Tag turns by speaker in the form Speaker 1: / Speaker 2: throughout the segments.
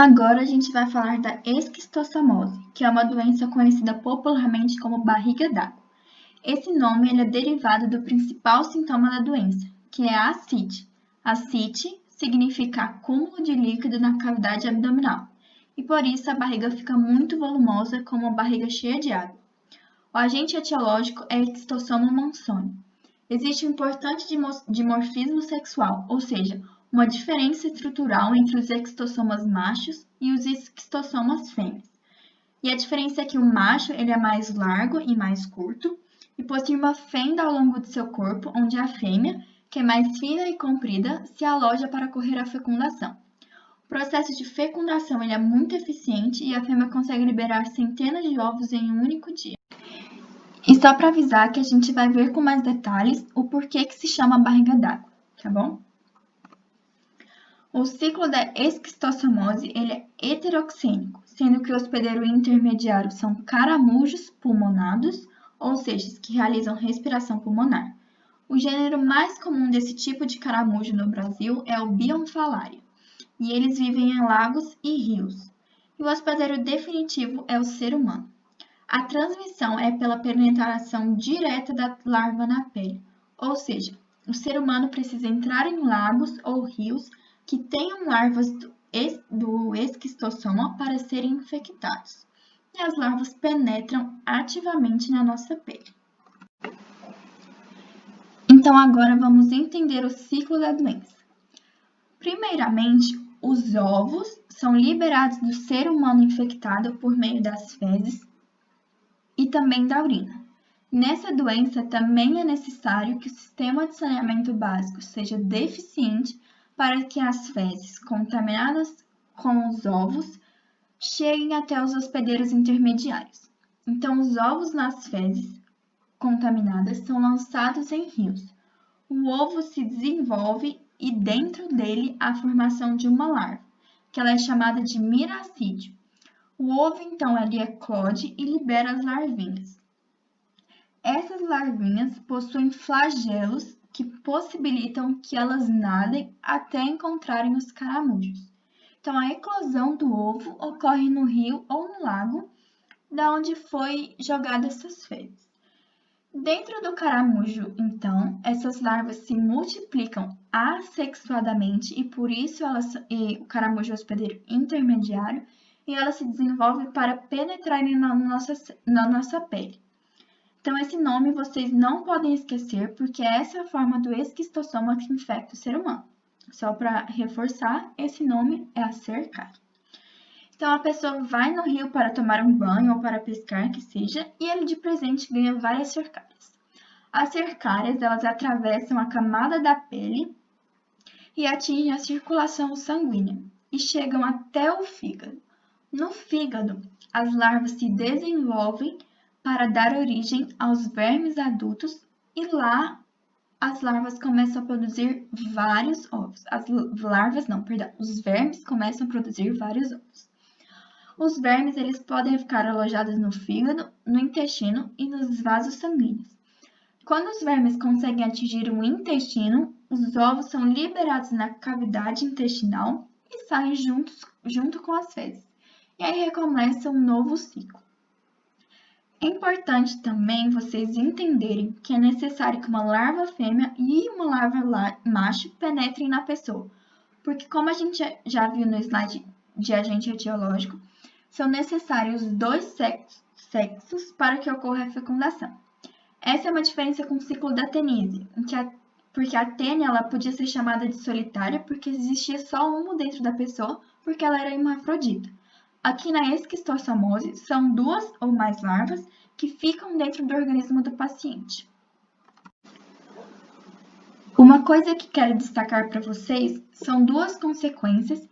Speaker 1: Agora a gente vai falar da esquistossomose, que é uma doença conhecida popularmente como barriga d'água. Esse nome é derivado do principal sintoma da doença, que é a ascite. Ascite significa acúmulo de líquido na cavidade abdominal, e por isso a barriga fica muito volumosa, como uma barriga cheia de água. O agente etiológico é Esquistossoma monzoni. Existe um importante dimorfismo sexual, ou seja, uma diferença estrutural entre os esquistossomas machos e os esquistossomas fêmeas. E a diferença é que o macho ele é mais largo e mais curto, e possui uma fenda ao longo de seu corpo, onde a fêmea, que é mais fina e comprida, se aloja para correr a fecundação. O processo de fecundação ele é muito eficiente e a fêmea consegue liberar centenas de ovos em um único dia. E só para avisar que a gente vai ver com mais detalhes o porquê que se chama barriga d'água, tá bom? O ciclo da esquistossomose ele é heteroxênico, sendo que o hospedeiro intermediário são caramujos pulmonados, ou seja, que realizam respiração pulmonar. O gênero mais comum desse tipo de caramujo no Brasil é o Bionfalaria, e eles vivem em lagos e rios. E o hospedeiro definitivo é o ser humano. A transmissão é pela penetração direta da larva na pele, ou seja, o ser humano precisa entrar em lagos ou rios que tenham larvas do esquistossoma para serem infectados. E as larvas penetram ativamente na nossa pele. Então agora vamos entender o ciclo da doença. Primeiramente, os ovos são liberados do ser humano infectado por meio das fezes e também da urina. Nessa doença, também é necessário que o sistema de saneamento básico seja deficiente para que as fezes contaminadas com os ovos cheguem até os hospedeiros intermediários. Então, os ovos nas fezes contaminadas são lançados em rios. O ovo se desenvolve e dentro dele há a formação de uma larva, que ela é chamada de miracídio. O ovo, então, ele eclode e libera as larvinhas. Essas larvinhas possuem flagelos que possibilitam que elas nadem até encontrarem os caramujos. Então, a eclosão do ovo ocorre no rio ou no lago, da onde foi jogada essas fezes. Dentro do caramujo, então, essas larvas se multiplicam assexuadamente e por isso o caramujo é hospedeiro intermediário e ela se desenvolve para penetrarem na nossa pele. Então, esse nome vocês não podem esquecer, porque essa é a forma do esquistossoma que infecta o ser humano. Só para reforçar, esse nome é a cercária. Então, a pessoa vai no rio para tomar um banho ou para pescar, que seja, e ele de presente ganha várias cercárias. As cercárias, elas atravessam a camada da pele e atingem a circulação sanguínea e chegam até o fígado. No fígado, as larvas se desenvolvem para dar origem aos vermes adultos e lá as larvas começam a produzir vários ovos. Os vermes começam a produzir vários ovos. Os vermes eles podem ficar alojados no fígado, no intestino e nos vasos sanguíneos. Quando os vermes conseguem atingir o intestino, os ovos são liberados na cavidade intestinal e saem junto com as fezes. E aí recomeça um novo ciclo. É importante também vocês entenderem que é necessário que uma larva fêmea e uma larva macho penetrem na pessoa, porque como a gente já viu no slide de agente etiológico, são necessários dois sexos para que ocorra a fecundação. Essa é uma diferença com o ciclo da Tenise, porque a Tênia ela podia ser chamada de solitária porque existia só uma dentro da pessoa, porque ela era hermafrodita. Aqui na esquistossomose, são duas ou mais larvas que ficam dentro do organismo do paciente. Uma coisa que quero destacar para vocês são duas consequências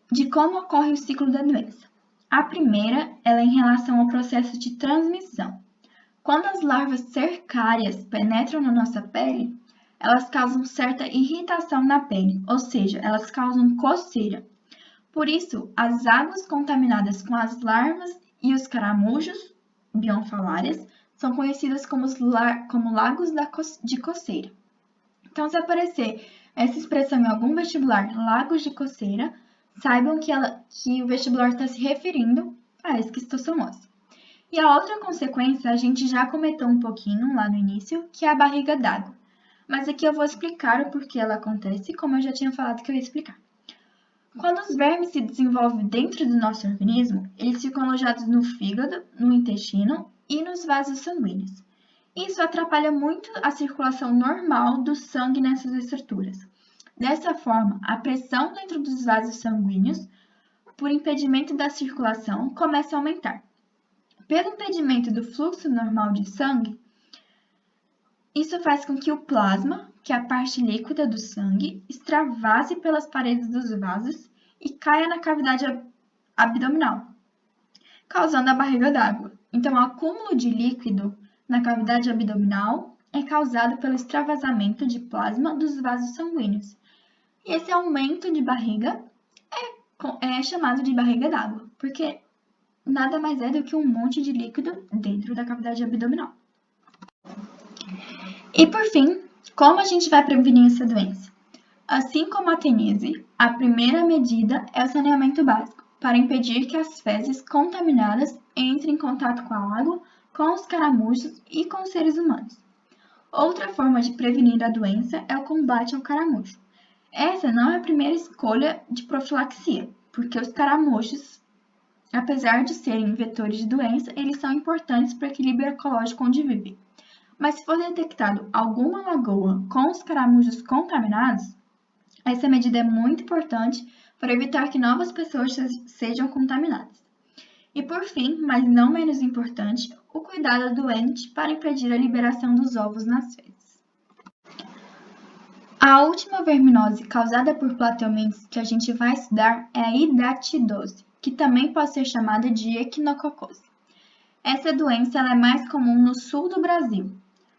Speaker 1: de como ocorre o ciclo da doença. A primeira ela é em relação ao processo de transmissão. Quando as larvas cercárias penetram na nossa pele, elas causam certa irritação na pele, ou seja, elas causam coceira. Por isso, as águas contaminadas com as larvas e os caramujos bionfalárias são conhecidas como lagos de coceira. Então, se aparecer essa expressão em algum vestibular, lagos de coceira, saibam que o vestibular está se referindo a esquistossomose. E a outra consequência a gente já comentou um pouquinho lá no início, que é a barriga d'água. Mas aqui eu vou explicar o porquê ela acontece, como eu já tinha falado que eu ia explicar. Quando os vermes se desenvolvem dentro do nosso organismo, eles ficam alojados no fígado, no intestino e nos vasos sanguíneos. Isso atrapalha muito a circulação normal do sangue nessas estruturas. Dessa forma, a pressão dentro dos vasos sanguíneos, por impedimento da circulação, começa a aumentar. Pelo impedimento do fluxo normal de sangue, isso faz com que o plasma, que é a parte líquida do sangue, extravase pelas paredes dos vasos e caia na cavidade abdominal, causando a barriga d'água. Então, o acúmulo de líquido na cavidade abdominal é causado pelo extravasamento de plasma dos vasos sanguíneos. E esse aumento de barriga é chamado de barriga d'água, porque nada mais é do que um monte de líquido dentro da cavidade abdominal. E por fim, como a gente vai prevenir essa doença? Assim como a teníase, a primeira medida é o saneamento básico, para impedir que as fezes contaminadas entrem em contato com a água, com os caramujos e com os seres humanos. Outra forma de prevenir a doença é o combate ao caramujo. Essa não é a primeira escolha de profilaxia, porque os caramujos, apesar de serem vetores de doença, eles são importantes para o equilíbrio ecológico onde vivem. Mas se for detectado alguma lagoa com os caramujos contaminados, essa medida é muito importante para evitar que novas pessoas sejam contaminadas. E por fim, mas não menos importante, o cuidado do doente para impedir a liberação dos ovos nas fezes. A última verminose causada por plateumintes que a gente vai estudar é a hidatidose, que também pode ser chamada de equinococose. Essa doença é mais comum no sul do Brasil,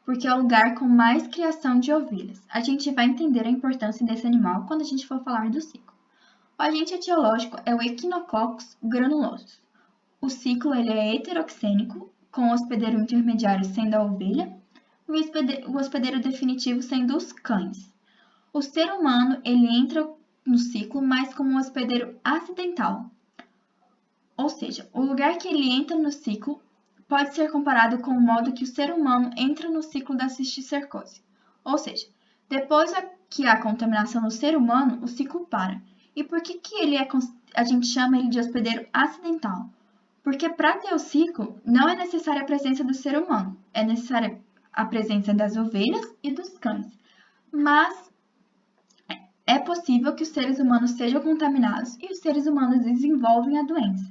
Speaker 1: porque é o lugar com mais criação de ovelhas. A gente vai entender a importância desse animal quando a gente for falar do ciclo. O agente etiológico é o Echinococcus granulosus. O ciclo ele é heteroxênico, com o hospedeiro intermediário sendo a ovelha e o hospedeiro definitivo sendo os cães. O ser humano ele entra no ciclo mais como um hospedeiro acidental, ou seja, o lugar que ele entra no ciclo pode ser comparado com o modo que o ser humano entra no ciclo da cisticercose. Ou seja, depois que há contaminação no ser humano, o ciclo para. E por que a gente chama ele de hospedeiro acidental? Porque para ter o ciclo, não é necessária a presença do ser humano, é necessária a presença das ovelhas e dos cães. Mas é possível que os seres humanos sejam contaminados e os seres humanos desenvolvem a doença.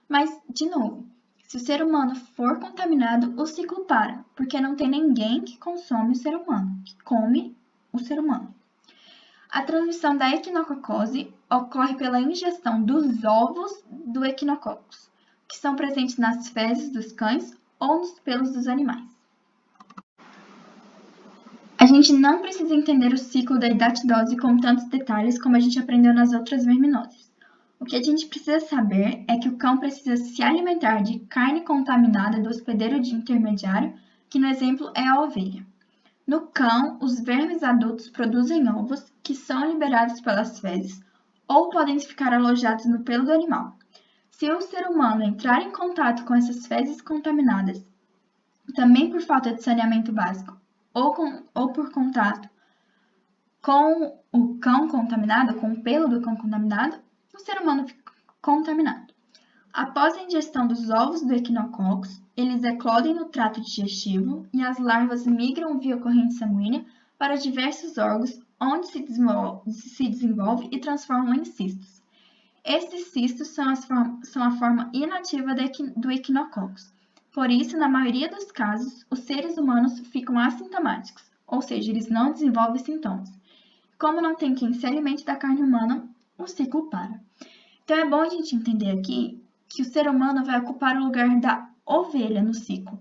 Speaker 1: Mas, de novo, se o ser humano for contaminado, o ciclo para, porque não tem ninguém que consome o ser humano, que come o ser humano. A transmissão da equinococose ocorre pela ingestão dos ovos do equinococcus, que são presentes nas fezes dos cães ou nos pelos dos animais. A gente não precisa entender o ciclo da hidatidose com tantos detalhes como a gente aprendeu nas outras verminoses. O que a gente precisa saber é que o cão precisa se alimentar de carne contaminada do hospedeiro de intermediário, que no exemplo é a ovelha. No cão, os vermes adultos produzem ovos que são liberados pelas fezes ou podem ficar alojados no pelo do animal. Se o ser humano entrar em contato com essas fezes contaminadas, também por falta de saneamento básico ou por contato com o cão contaminado, com o pelo do cão contaminado, o ser humano fica contaminado. Após a ingestão dos ovos do equinococcus, eles eclodem no trato digestivo e as larvas migram via corrente sanguínea para diversos órgãos, onde se desenvolve e transformam em cistos. Esses cistos são a forma inativa do equinococcus. Por isso, na maioria dos casos, os seres humanos ficam assintomáticos, ou seja, eles não desenvolvem sintomas. Como não tem quem se alimente da carne humana, o ciclo para. Então, é bom a gente entender aqui que o ser humano vai ocupar o lugar da ovelha no ciclo,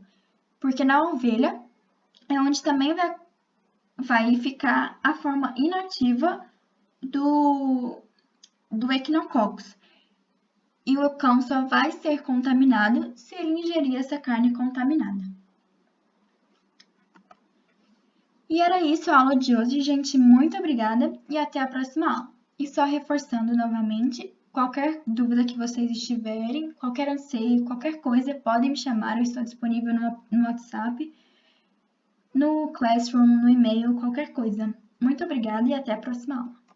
Speaker 1: porque na ovelha é onde também vai ficar a forma inativa do equinococcus. E o cão só vai ser contaminado se ele ingerir essa carne contaminada. E era isso a aula de hoje, gente. Muito obrigada e até a próxima aula. E só reforçando novamente, Qualquer dúvida que vocês tiverem, qualquer anseio, qualquer coisa, podem me chamar, eu estou disponível no WhatsApp, no Classroom, no e-mail, qualquer coisa. Muito obrigada e até a próxima aula.